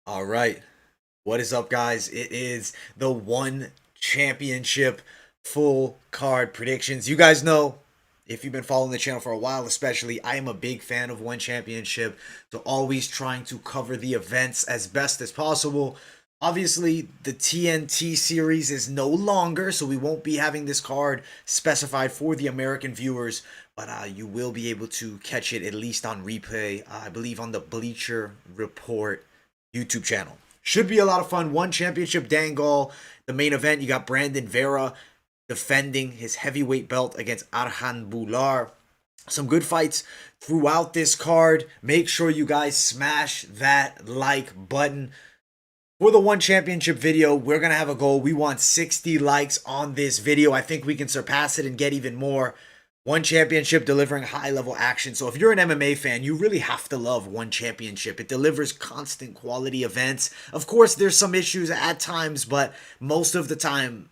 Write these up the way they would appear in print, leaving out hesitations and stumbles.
All right. What is up, guys? It is the One Championship full card predictions. You guys know, if you've been following the channel for a while, especially, I am a big fan of One Championship. So, always trying to cover the events as best as possible. Obviously, the TNT series is no longer, so we won't be having this card specified for the American viewers, but you will be able to catch it at least on replay, I believe, on the Bleacher Report YouTube channel. Should be a lot of fun. One championship Dangal. The main event, you got Brandon Vera defending his heavyweight belt against Arjan Bhullar. Some good fights throughout this card. Make sure you guys smash that like button. For the One Championship video, we're going to have a goal. We want 60 likes on this video. I think we can surpass it and get even more. One Championship delivering high level action. So if you're an MMA fan, you really have to love One Championship. It delivers constant quality events. Of course, there's some issues at times, but most of the time,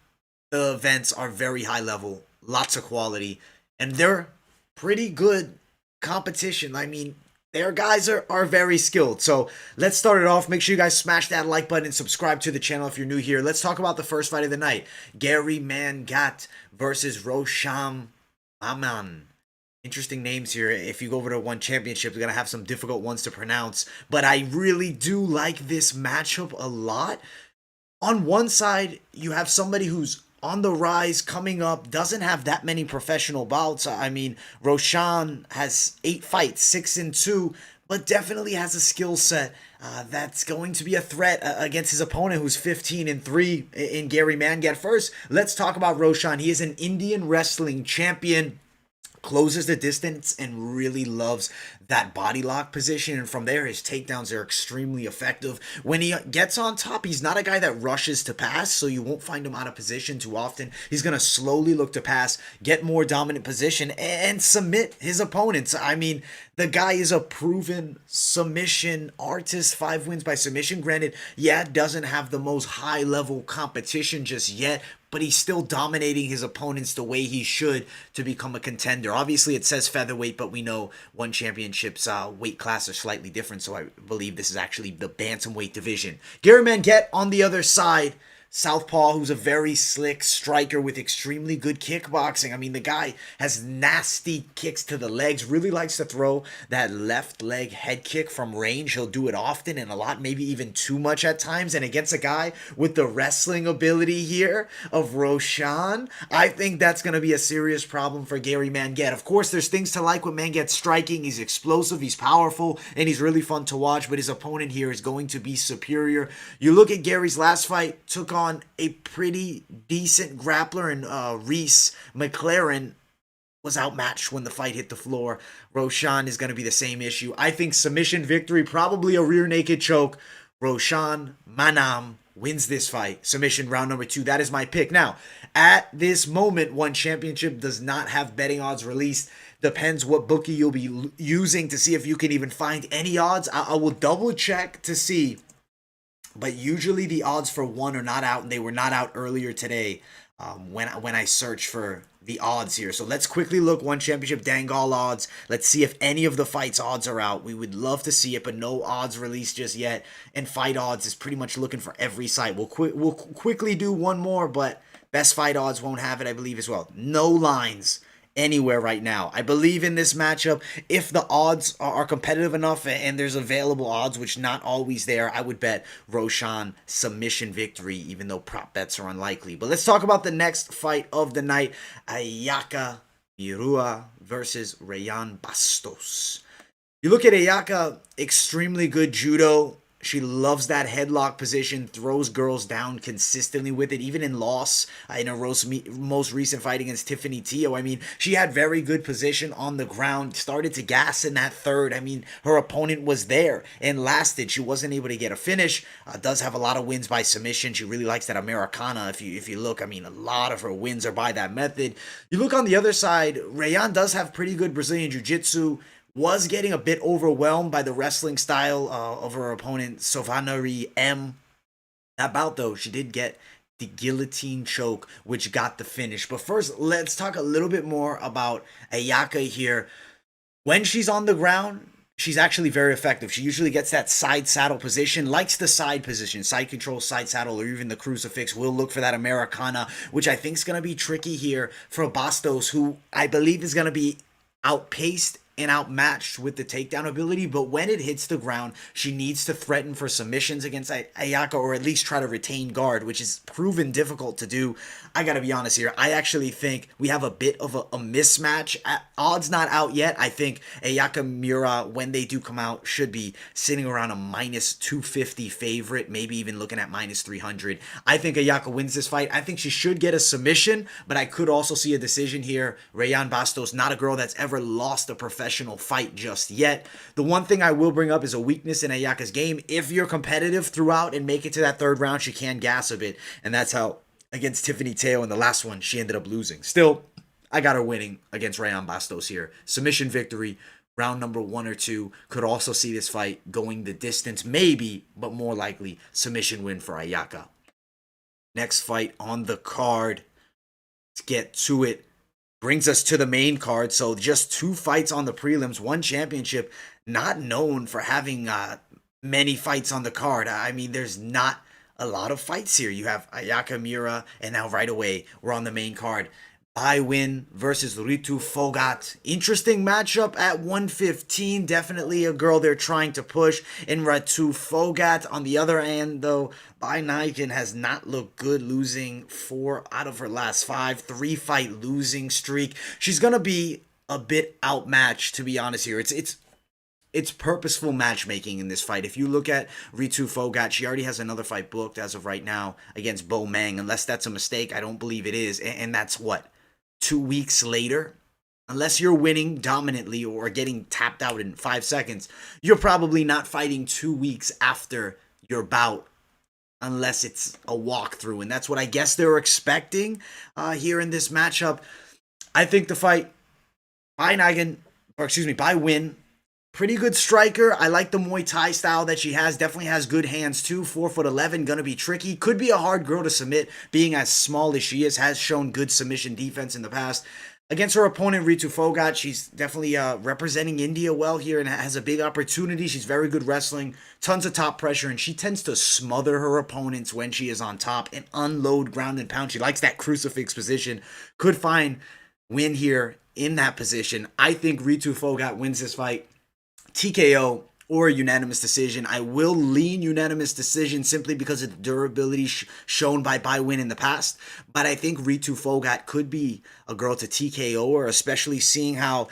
the events are very high level, lots of quality, and they're pretty good competition. I mean, their guys are very skilled. So let's start it off. Make sure you guys smash that like button and subscribe to the channel if you're new here. Let's talk about the first fight of the night. Gary Mangat versus Roshan. Aman. Interesting names here. If you go over to One Championship, you're going to have some difficult ones to pronounce. But I really do like this matchup a lot. On one side, you have somebody who's on the rise, coming up, doesn't have that many professional bouts. I mean, Roshan has 8 fights, 6-2, but definitely has a skill set that's going to be a threat against his opponent, who's 15-3 in Gary Mangat. First, let's talk about Roshan. He is an Indian wrestling champion, closes the distance, and really loves that body lock position. And from there, his takedowns are extremely effective. When he gets on top, he's not a guy that rushes to pass, so you won't find him out of position too often. He's going to slowly look to pass, get more dominant position, and submit his opponents. I mean, the guy is a proven submission artist. 5 wins by submission. Granted, yeah, doesn't have the most high level competition just yet, but he's still dominating his opponents the way he should to become a contender. Obviously, it says featherweight, but we know One Championship's weight class are slightly different, so I believe this is actually the bantamweight division. Gary Mangat on the other side, southpaw, who's a very slick striker with extremely good kickboxing. I mean, the guy has nasty kicks to the legs, really likes to throw that left leg head kick from range. He'll do it often and a lot, maybe even too much at times. And against a guy with the wrestling ability here of Roshan, I think that's going to be a serious problem for Gary Mangat. Of course, there's things to like with Mangat's striking. He's explosive, he's powerful, and he's really fun to watch, but his opponent here is going to be superior. You look at Gary's last fight, took on a pretty decent grappler, and Reese McLaren was outmatched when the fight hit the floor. Roshan is going to be the same issue. I think submission victory, probably a rear naked choke. Roshan Mainam wins this fight. Submission round number 2. That is my pick. Now, at this moment, One Championship does not have betting odds released. Depends what bookie you'll be using to see if you can even find any odds. I will double check to see, but usually the odds for one are not out, and they were not out earlier today when I search for the odds here. So let's quickly look One Championship Dangal odds. Let's see if any of the fights odds are out. We would love to see it, but no odds released just yet. And fight odds is pretty much looking for every site. We'll quickly do one more, but best fight odds won't have it, I believe, as well. No lines anywhere right now. I believe in this matchup, if the odds are competitive enough and there's available odds, which not always there, I would bet Roshan submission victory, even though prop bets are unlikely. But let's talk about the next fight of the night. Ayaka Miura versus Rayane Bastos. You look at Ayaka, extremely good judo. She loves that headlock position, throws girls down consistently with it, even in loss in her most recent fight against Tiffany Teo. I mean, she had very good position on the ground, started to gas in that third. I mean, her opponent was there and lasted. She wasn't able to get a finish. Does have a lot of wins by submission. She really likes that Americana. If you look, I mean, a lot of her wins are by that method. You look on the other side, Rayane does have pretty good Brazilian Jiu-Jitsu. Was getting a bit overwhelmed by the wrestling style of her opponent, Sovanari M. That bout, though, she did get the guillotine choke, which got the finish. But first, let's talk a little bit more about Ayaka here. When she's on the ground, she's actually very effective. She usually gets that side saddle position, likes the side position, side control, side saddle, or even the crucifix. Will look for that Americana, which I think is going to be tricky here for Bastos, who I believe is going to be outpaced and outmatched with the takedown ability, but when it hits the ground, she needs to threaten for submissions against Ayaka, or at least try to retain guard, which is proven difficult to do. I gotta be honest here. I actually think we have a bit of a mismatch. Odds not out yet. I think Ayaka Miura, when they do come out, should be sitting around a minus 250 favorite, maybe even looking at minus 300. I think Ayaka wins this fight. I think she should get a submission, but I could also see a decision here. Rayane Bastos, not a girl that's ever lost a professional fight just yet. The one thing I will bring up is a weakness in Ayaka's game. If you're competitive throughout and make it to that third round, she can gas a bit, and that's how against Tiffany Teo in the last one she ended up losing. Still, I got her winning against Rayane Bastos here. Submission victory, round number 1 or 2. Could also see this fight going the distance, maybe, but more likely submission win for Ayaka. Next fight on the card. Let's get to it. Brings us to the main card. So just 2 fights on the prelims, 1 championship. Not known for having many fights on the card. I mean, there's not a lot of fights here. You have Ayaka Miura, and now right away we're on the main card. Nguyen versus Ritu Phogat. Interesting matchup at 115. Definitely a girl they're trying to push. In Ritu Phogat, on the other hand, though, Nguyen has not looked good, losing 4 out of her last 5. 3-fight losing streak. She's gonna be a bit outmatched, to be honest here. It's purposeful matchmaking in this fight. If you look at Ritu Phogat, she already has another fight booked as of right now against Bo Mang. Unless that's a mistake, I don't believe it is. And that's what? 2 weeks later? Unless you're winning dominantly or getting tapped out in 5 seconds, you're probably not fighting 2 weeks after your bout, unless it's a walkthrough. And that's what I guess they're expecting here in this matchup. I think the fight by Nguyen, pretty good striker. I like the Muay Thai style that she has. Definitely has good hands too. 4'11", gonna be tricky. Could be a hard girl to submit, being as small as she is. Has shown good submission defense in the past. Against her opponent, Ritu Phogat, she's definitely representing India well here and has a big opportunity. She's very good wrestling, tons of top pressure, and she tends to smother her opponents when she is on top and unload ground and pound. She likes that crucifix position. Could find win here in that position. I think Ritu Phogat wins this fight. TKO or unanimous decision. I will lean unanimous decision simply because of the durability shown by Nguyen in the past. But I think Ritu Phogat could be a girl to TKO, or especially seeing how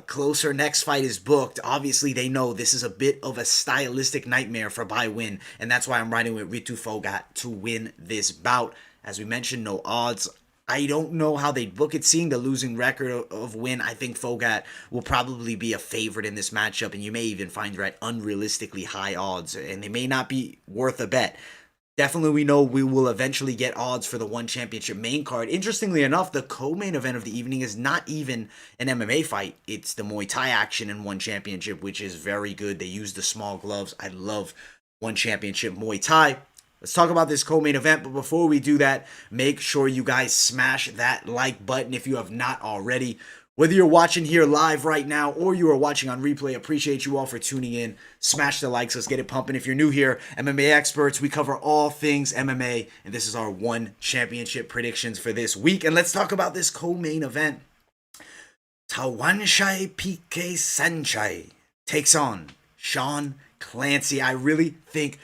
close her next fight is booked. Obviously, they know this is a bit of a stylistic nightmare for Nguyen, and that's why I'm riding with Ritu Phogat to win this bout. As we mentioned, no odds. I don't know how they'd book it. Seeing the losing record of Nguyen, I think Phogat will probably be a favorite in this matchup, and you may even find her at unrealistically high odds, and they may not be worth a bet. Definitely, we know we will eventually get odds for the 1 championship main card. Interestingly enough, the co-main event of the evening is not even an MMA fight. It's the Muay Thai action in 1 championship, which is very good. They use the small gloves. I love 1 championship Muay Thai. Let's talk about this co-main event, but before we do that, make sure you guys smash that like button if you have not already. Whether you're watching here live right now or you are watching on replay, appreciate you all for tuning in. Smash the likes. Let's get it pumping. If you're new here, MMA experts, we cover all things MMA, and this is our 1 championship predictions for this week. And let's talk about this co-main event. Saenchai PK Saenchai takes on Sean Clancy. I really think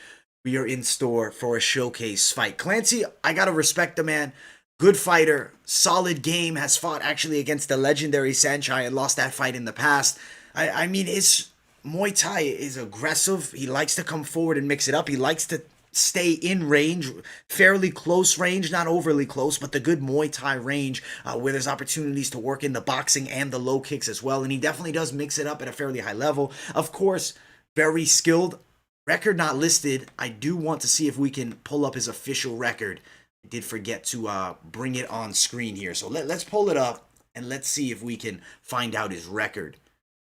we are in store for a showcase fight. Clancy, I gotta respect the man. Good fighter, solid game, has fought actually against the legendary Saenchai and lost that fight in the past. I mean, his Muay Thai is aggressive. He likes to come forward and mix it up. He likes to stay in range, fairly close range, not overly close, but the good Muay Thai range where there's opportunities to work in the boxing and the low kicks as well. And he definitely does mix it up at a fairly high level. Of course, very skilled. Record not listed. I do want to see if we can pull up his official record. I did forget to bring it on screen here. So let's pull it up and let's see if we can find out his record.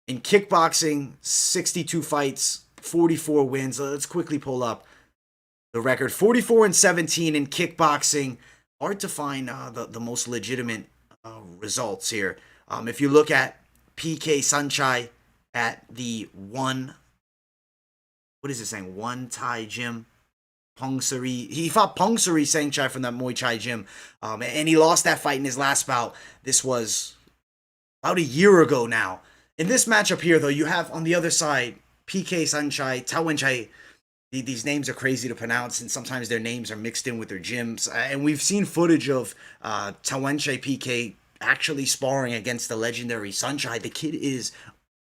In kickboxing, 62 fights, 44 wins. Let's quickly pull up the record. 44-17 in kickboxing. Hard to find the most legitimate results here. If you look at PK Saenchai at the what is it saying? One Thai gym. Pungsari. He fought Pungsari Saenchai from that Muay Thai gym. And he lost that fight in his last bout. This was about a year ago now. In this matchup here, though, you have on the other side PK Saenchai, Tawenchai. These names are crazy to pronounce, and sometimes their names are mixed in with their gyms. And we've seen footage of Tawenchai PK actually sparring against the legendary Saenchai. The kid is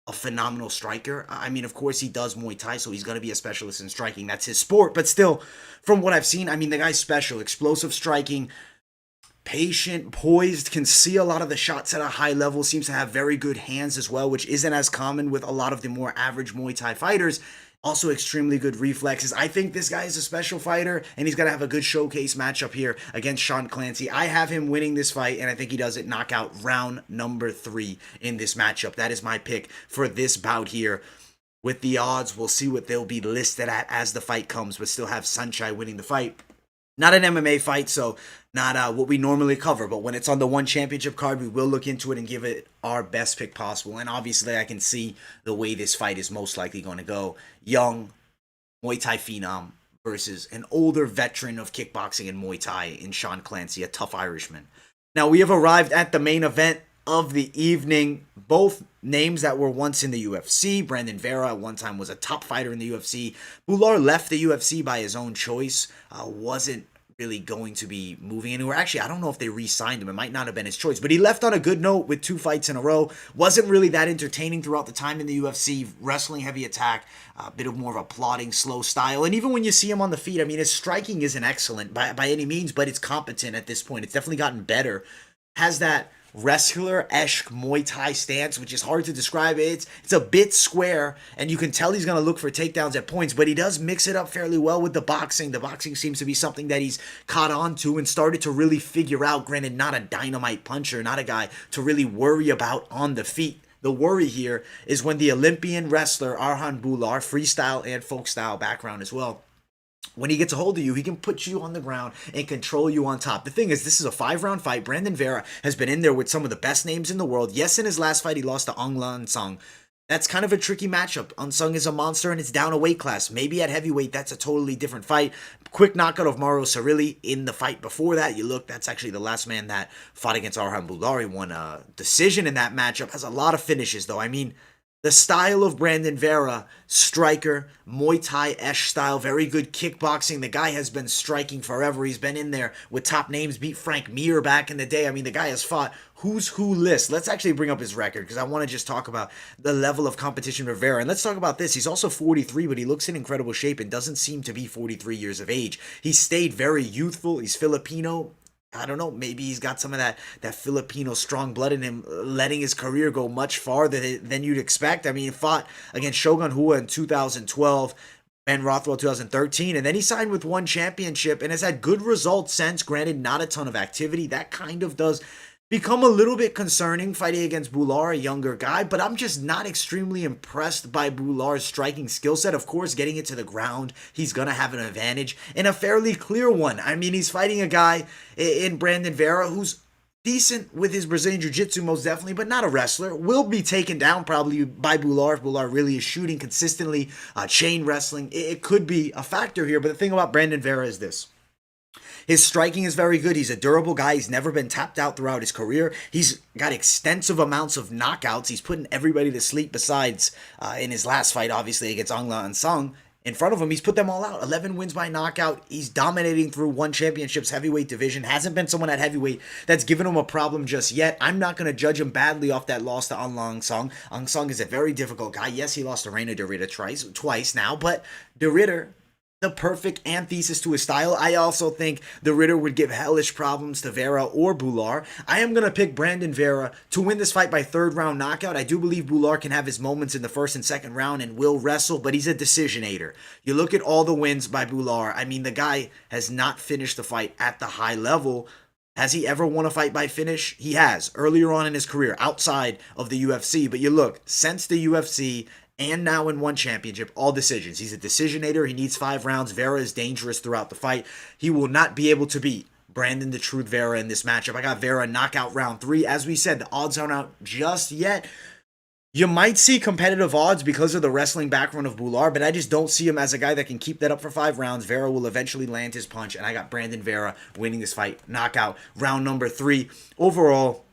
a phenomenal striker. I mean, of course, he does Muay Thai, so he's going to be a specialist in striking. That's his sport. But still, from what I've seen, I mean, the guy's special. Explosive striking, patient, poised, can see a lot of the shots at a high level, seems to have very good hands as well, which isn't as common with a lot of the more average Muay Thai fighters. Also extremely good reflexes. I think this guy is a special fighter, and he's going to have a good showcase matchup here against Sean Clancy. I have him winning this fight, and I think he does it knockout round number 3 in this matchup. That is my pick for this bout here. With the odds, we'll see what they'll be listed at as the fight comes, but still have Saenchai winning the fight. Not an MMA fight, so not what we normally cover, but when it's on the one championship card, we will look into it and give it our best pick possible. And obviously, I can see the way this fight is most likely going to go. Young Muay Thai phenom versus an older veteran of kickboxing and Muay Thai in Sean Clancy, a tough Irishman. Now, we have arrived at the main event of the evening. Both names that were once in the UFC. Brandon Vera at one time was a top fighter in the UFC. Bhullar left the UFC by his own choice. Wasn't really going to be moving anywhere. Actually, I don't know if they re-signed him. It might not have been his choice. But he left on a good note with 2 fights in a row. Wasn't really that entertaining throughout the time in the UFC. Wrestling heavy attack. A bit of more of a plodding, slow style. And even when you see him on the feet, I mean, his striking isn't excellent by any means, but it's competent at this point. It's definitely gotten better. Has that wrestler-esque Muay Thai stance, which is hard to describe. It's a bit square, and you can tell he's going to look for takedowns at points, but he does mix it up fairly well with the boxing. The boxing seems to be something that he's caught on to and started to really figure out. Granted, not a dynamite puncher, not a guy to really worry about on the feet. The worry here is when the Olympian wrestler Arjan Bhullar, freestyle and folk style background as well, when he gets a hold of you, he can put you on the ground and control you on top. The thing is, this is a 5-round fight. Brandon Vera has been in there with some of the best names in the world. Yes, in his last fight, he lost to Unsung. That's kind of a tricky matchup. Unsung is a monster, and it's down a weight class. Maybe at heavyweight, that's a totally different fight. Quick knockout of Mauro Cirilli in the fight before that. You look, that's actually the last man that fought against Arjan Bhullar. He won a decision in that matchup. Has a lot of finishes, though. I mean, the style of Brandon Vera, striker, Muay Thai-esque style, very good kickboxing. The guy has been striking forever. He's been in there with top names, beat Frank Mir back in the day. I mean, the guy has fought who's who list. Let's actually bring up his record because I want to just talk about the level of competition for Vera. And let's talk about this. He's also 43, but he looks in incredible shape and doesn't seem to be 43 years of age. He stayed very youthful. He's Filipino. I don't know, maybe he's got some of that Filipino strong blood in him, letting his career go much farther than you'd expect. I mean, he fought against Shogun Rua in 2012, Ben Rothwell 2013, and then he signed with one championship and has had good results since. Granted, not a ton of activity. That kind of does become a little bit concerning fighting against Bhullar, a younger guy, but I'm just not extremely impressed by Bhullar's striking skill set. Of course, getting it to the ground, he's going to have an advantage, and a fairly clear one. I mean, he's fighting a guy in Brandon Vera who's decent with his Brazilian Jiu-Jitsu, most definitely, but not a wrestler. Will be taken down probably by Bhullar if Bhullar really is shooting consistently, chain wrestling. It could be a factor here, but the thing about Brandon Vera is this. His striking is very good. He's a durable guy. He's never been tapped out throughout his career. He's got extensive amounts of knockouts. He's putting everybody to sleep besides in his last fight, obviously, against Unsung. In front of him, he's put them all out. 11 wins by knockout. He's dominating through one championship's heavyweight division. Hasn't been someone at heavyweight that's given him a problem just yet. I'm not going to judge him badly off that loss to Unsung. Unsung is a very difficult guy. Yes, he lost to Rayane de Ritter twice now, but de Ritter, the perfect antithesis to his style. I also think the Ritter would give hellish problems to Vera or Bhullar. I am going to pick Brandon Vera to win this fight by 3rd round knockout. I do believe Bhullar can have his moments in the 1st and 2nd round and will wrestle, but he's a decisionator. You look at all the wins by Bhullar. I mean, the guy has not finished the fight at the high level. Has he ever won a fight by finish? He has, earlier on in his career, outside of the UFC. But you look, since the UFC and now in one championship, all decisions. He's a decisionator. He needs 5 rounds. Vera is dangerous throughout the fight. He will not be able to beat Brandon the Truth Vera in this matchup. I got Vera knockout round 3. As we said, the odds aren't out just yet. You might see competitive odds because of the wrestling background of Bhullar, but I just don't see him as a guy that can keep that up for 5 rounds. Vera will eventually land his punch, and I got Brandon Vera winning this fight. Knockout, round number 3. Overall,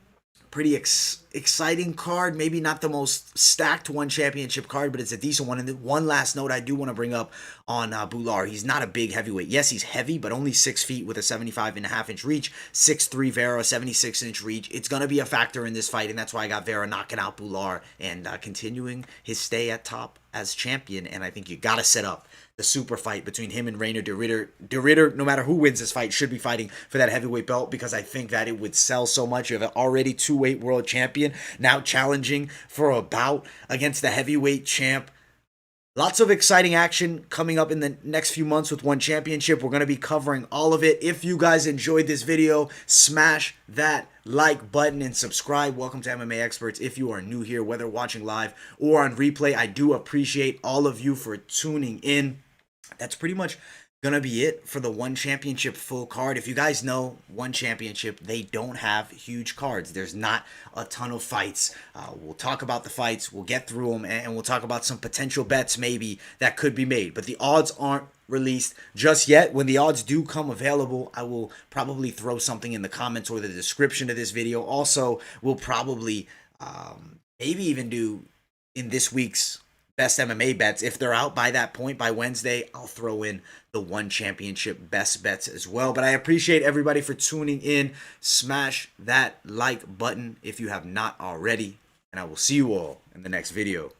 pretty exciting card. Maybe not the most stacked one championship card, but it's a decent one. And one last note I do want to bring up on Bhullar. He's not a big heavyweight. Yes, he's heavy, but only 6 feet with a 75.5-inch reach. 6'3" Vera, 76-inch reach. It's going to be a factor in this fight, and that's why I got Vera knocking out Bhullar and continuing his stay at top as champion. And I think you got to set up the super fight between him and Rainer de Ridder. De Ridder, no matter who wins this fight, should be fighting for that heavyweight belt because I think that it would sell so much. You have an already 2-weight world champion now challenging for a bout against the heavyweight champ. Lots of exciting action coming up in the next few months with One Championship. We're going to be covering all of it. If you guys enjoyed this video, smash that like button and subscribe. Welcome to MMA Experts. If you are new here, whether watching live or on replay, I do appreciate all of you for tuning in. That's pretty much gonna be it for the One Championship full card. If you guys know One Championship, they don't have huge cards. There's not a ton of fights. We'll talk about the fights, we'll get through them, and we'll talk about some potential bets maybe that could be made. But the odds aren't released just yet. When the odds do come available, I will probably throw something in the comments or the description of this video. Also, we'll probably maybe even do in this week's best MMA bets. If they're out by that point, by Wednesday, I'll throw in the One Championship best bets as well. But I appreciate everybody for tuning in. Smash that like button if you have not already, and I will see you all in the next video.